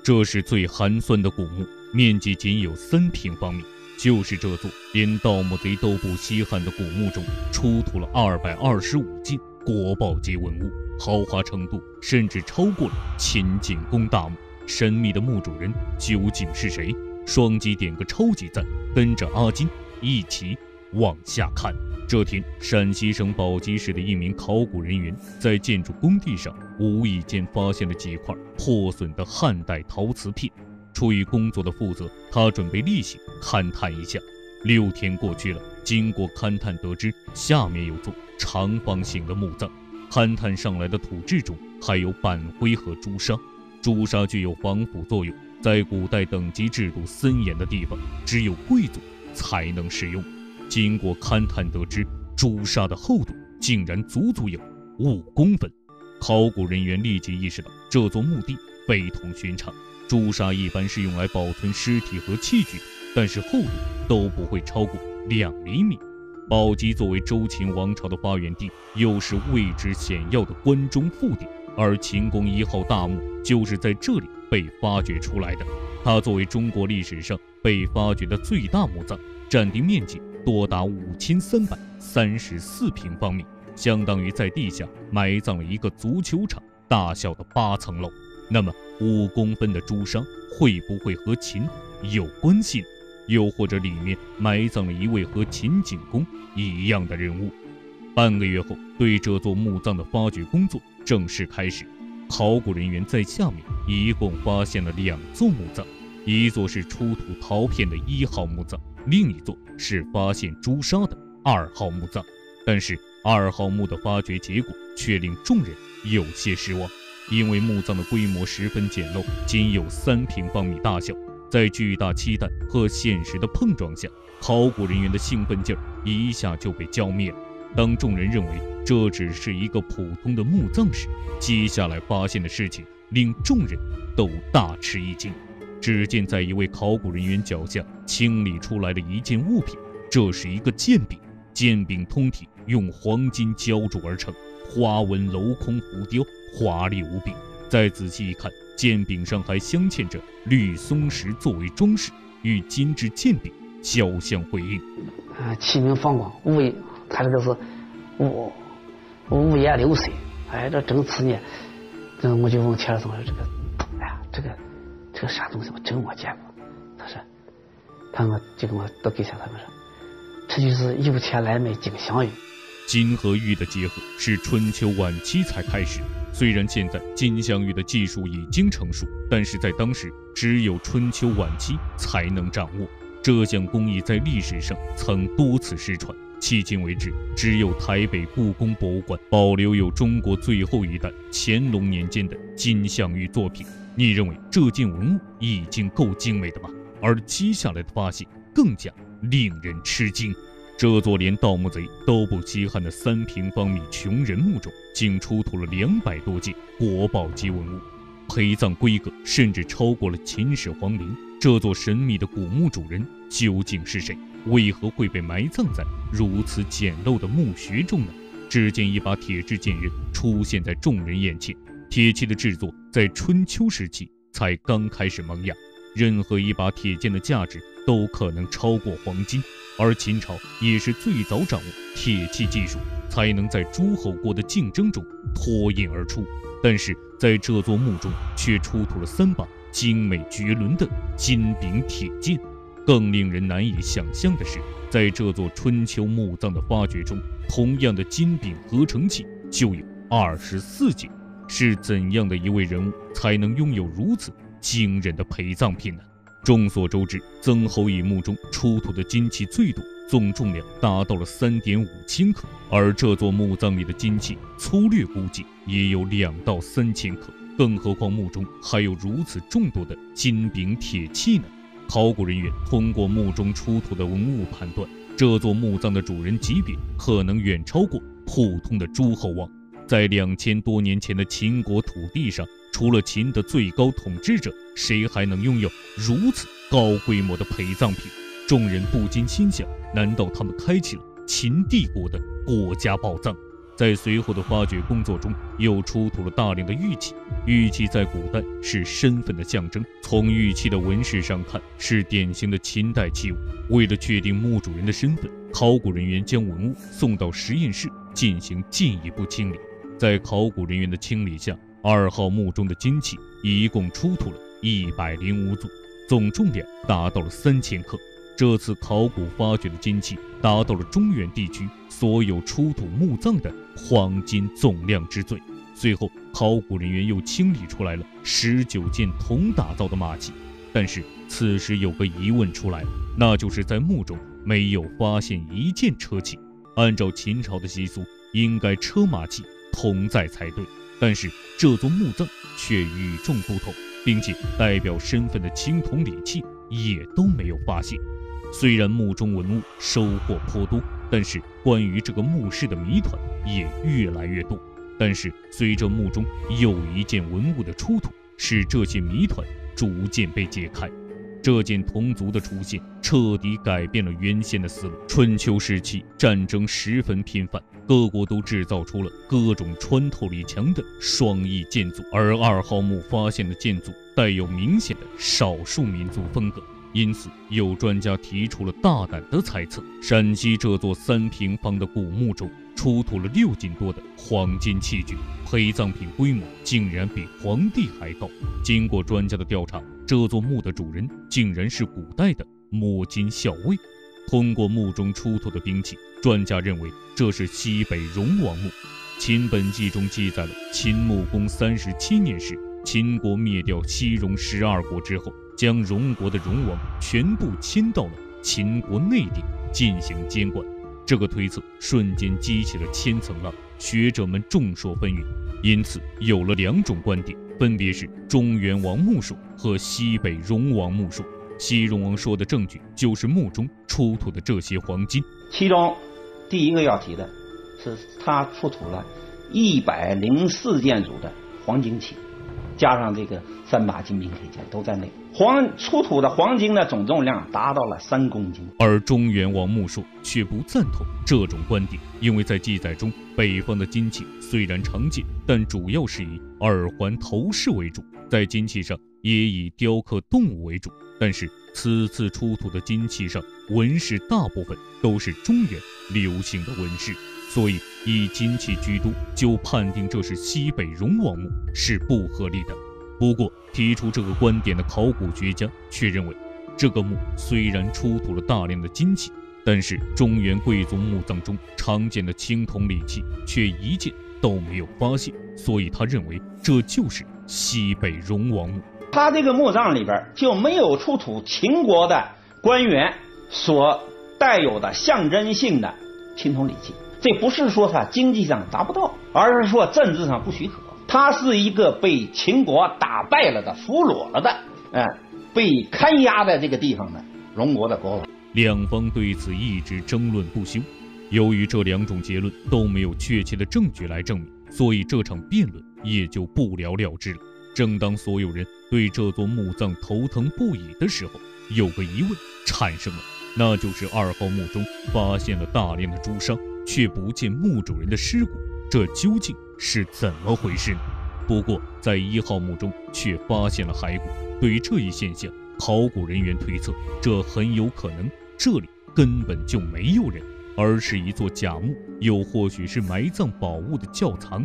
这是最寒酸的古墓，面积仅有3平方米。就是这座连盗墓贼都不稀罕的古墓中，出土了225件国宝级文物，豪华程度甚至超过了秦景公大墓。神秘的墓主人究竟是谁？双击点个超级赞，跟着阿金一起往下看。这天，陕西省宝鸡市的一名考古人员在建筑工地上无意间发现了几块破损的汉代陶瓷片。出于工作的负责，他准备例行勘探一下。6天过去了，经过勘探得知，下面有座长方形的墓葬。勘探上来的土质中还有板灰和朱砂，朱砂具有防腐作用，在古代等级制度森严的地方，只有贵族才能使用。经过勘探得知，朱砂的厚度竟然足足有5公分。考古人员立即意识到这座墓地非同寻常。朱砂一般是用来保存尸体和器具的，但是厚度都不会超过2厘米。宝鸡作为周秦王朝的发源地，又是位置险要的关中腹地，而秦公1号大墓就是在这里被发掘出来的。它作为中国历史上被发掘的最大墓葬，占地面积多达5334平方米，相当于在地下埋葬了一个足球场大小的8层楼。那么5公分的朱砂会不会和秦有关系呢？又或者里面埋葬了一位和秦景公一样的人物？半个月后，对这座墓葬的发掘工作正式开始。考古人员在下面一共发现了2座墓葬，一座是出土陶片的1号墓葬，另一座是发现朱砂的2号墓葬。但是2号墓的发掘结果却令众人有些失望，因为墓葬的规模十分简陋，仅有3平方米大小。在巨大期待和现实的碰撞下，考古人员的兴奋劲儿一下就被浇灭了。当众人认为这只是一个普通的墓葬时，接下来发现的事情令众人都大吃一惊。只见在一位考古人员脚下清理出来的一件物品，这是一个剑柄，剑柄通体用黄金浇铸而成，花纹镂空浮雕，华丽无比。再仔细一看，剑柄上还镶嵌着绿松石作为装饰，与金质剑柄交相辉映。齐明放光，他这个是五颜六色，这整次呢，我就问钱老说这个，这个啥东西我真没见过。他们就跟我都给钱，他们说这就是有钱来买金镶玉。金和玉的结合是春秋晚期才开始，虽然现在金镶玉的技术已经成熟，但是在当时只有春秋晚期才能掌握。这项工艺在历史上曾多次失传，迄今为止只有台北故宫博物馆保留有中国最后一代乾隆年间的金镶玉作品。你认为这件文物已经够精美的吗？而接下来的发现更加令人吃惊。这座连盗墓贼都不稀罕的3平方米穷人墓中，竟出土了200多件国宝级文物，陪葬规格甚至超过了秦始皇陵。这座神秘的古墓主人究竟是谁？为何会被埋葬在如此简陋的墓穴中呢？只见一把铁制剑刃出现在众人眼前。铁器的制作在春秋时期才刚开始萌芽，任何一把铁剑的价值都可能超过黄金。而秦朝也是最早掌握铁器技术，才能在诸侯国的竞争中脱颖而出。但是在这座墓中却出土了3把精美绝伦的金柄铁剑。更令人难以想象的是，在这座春秋墓葬的发掘中，同样的金柄合成器就有24件。是怎样的一位人物才能拥有如此惊人的陪葬品呢？众所周知，曾侯乙墓中出土的金器最多，总重量达到了3.5千克，而这座墓葬里的金器粗略估计也有2到3千克，更何况墓中还有如此众多的金柄铁器呢？考古人员通过墓中出土的文物判断，这座墓葬的主人级别可能远超过普通的诸侯王。在2000多年前的秦国土地上，除了秦的最高统治者，谁还能拥有如此高规模的陪葬品？众人不禁心想，难道他们开启了秦帝国的国家宝藏？在随后的发掘工作中，又出土了大量的玉器。玉器在古代是身份的象征，从玉器的纹饰上看，是典型的秦代器物。为了确定墓主人的身份，考古人员将文物送到实验室进行进一步清理。在考古人员的清理下，2号墓中的金器一共出土了105组，总重量达到了3000克。这次考古发掘的金器达到了中原地区所有出土墓葬的黄金总量之最。随后，考古人员又清理出来了19件铜打造的马器。但是此时有个疑问出来了，那就是在墓中没有发现一件车器。按照秦朝的习俗，应该车马器同在才对，但是这座墓葬却与众不同，并且代表身份的青铜礼器也都没有发现。虽然墓中文物收获颇多，但是关于这个墓室的谜团也越来越多。但是随着墓中又一件文物的出土，使这些谜团逐渐被解开。这件铜族的出现彻底改变了原先的思路。春秋时期战争十分频繁，各国都制造出了各种穿透力强的双翼建筑，而2号墓发现的建筑带有明显的少数民族风格。因此，有专家提出了大胆的猜测：陕西这座3平方的古墓中出土了6斤多的黄金器具，陪葬品规模竟然比皇帝还高。经过专家的调查，这座墓的主人竟然是古代的摸金校尉。通过墓中出土的兵器，专家认为这是西北戎王墓。《秦本纪》中记载了秦穆公37年时，秦国灭掉西戎12国之后，将戎国的戎王全部迁到了秦国内地进行监管。这个推测瞬间激起了千层浪，学者们众说纷纭，因此有了2种观点，分别是中原王墓说和西北戎王墓说。西戎王说的证据就是墓中出土的这些黄金，其中第一个要提的是他出土了104件组的黄金器，加上这个3把金兵配件都在内，出土的黄金的总重量达到了3公斤。而中原王墓说却不赞同这种观点，因为在记载中，北方的金器虽然常见，但主要是以耳环头饰为主，在金器上也以雕刻动物为主。但是此次出土的金器上纹饰大部分都是中原流行的纹饰，所以以金器居多就判定这是西北戎王墓是不合理的。不过提出这个观点的考古学家却认为，这个墓虽然出土了大量的金器，但是中原贵族墓葬中常见的青铜礼器却一件都没有发现，所以他认为这就是西北戎王墓。他这个墓葬里边就没有出土秦国的官员所带有的象征性的青铜礼器。这不是说他经济上达不到，而是说政治上不许可。他是一个被秦国打败了的、俘虏了的，被看押在这个地方的戎国的国王。两方对此一直争论不休。由于这2种结论都没有确切的证据来证明，所以这场辩论也就不了了之了。正当所有人对这座墓葬头疼不已的时候，有个疑问产生了，那就是2号墓中发现了大量的朱砂，却不见墓主人的尸骨，这究竟是怎么回事呢？不过在1号墓中却发现了骸骨，对于这一现象，考古人员推测，这很有可能这里根本就没有人，而是一座假墓，又或许是埋葬宝物的窖藏。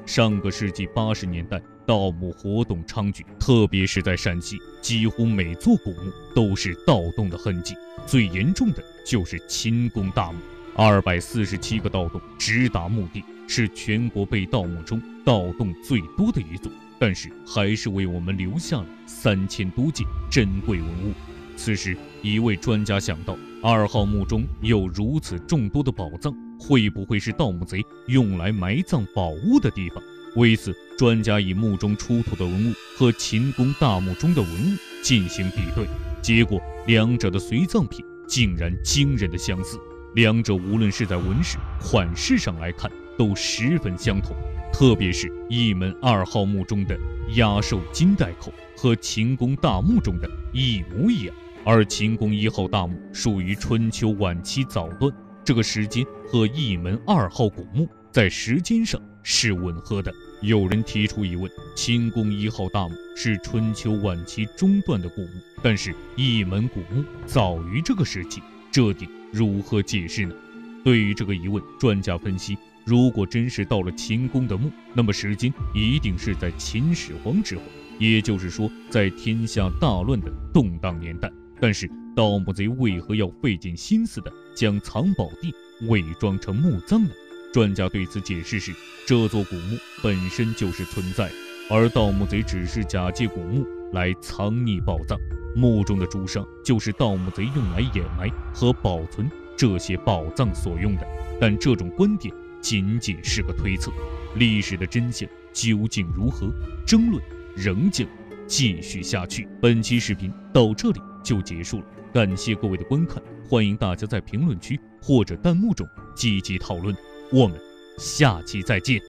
上个世纪80年代，盗墓活动猖獗，特别是在陕西，几乎每座古墓都是盗洞的痕迹。最严重的就是秦宫大墓，247个盗洞直达墓地，是全国被盗墓中盗洞最多的一座，但是还是为我们留下了3000多件珍贵文物。此时，一位专家想到，2号墓中有如此众多的宝藏，会不会是盗墓贼用来埋葬宝物的地方？为此，专家以墓中出土的文物和秦宫大墓中的文物进行比对，结果两者的随葬品竟然惊人的相似，两者无论是在纹饰、款式上来看都十分相同，特别是一门2号墓中的压寿金带扣和秦宫大墓中的一模一样，而秦宫1号大墓属于春秋晚期早段，这个时间和一门2号古墓在时间上是吻合的。有人提出疑问，清宫1号大墓是春秋晚期中段的古墓，但是一门古墓早于这个时期，这点如何解释呢？对于这个疑问，专家分析，如果真是到了秦宫的墓，那么时间一定是在秦始皇之后，也就是说在天下大乱的动荡年代。但是盗墓贼为何要费尽心思的将藏宝地伪装成墓葬呢？专家对此解释是，这座古墓本身就是存在的，而盗墓贼只是假借古墓来藏匿宝藏，墓中的朱砂就是盗墓贼用来掩埋和保存这些宝藏所用的。但这种观点仅仅是个推测，历史的真相究竟如何，争论仍将继续下去。本期视频到这里就结束了，感谢各位的观看，欢迎大家在评论区或者弹幕中积极讨论，我们下期再见。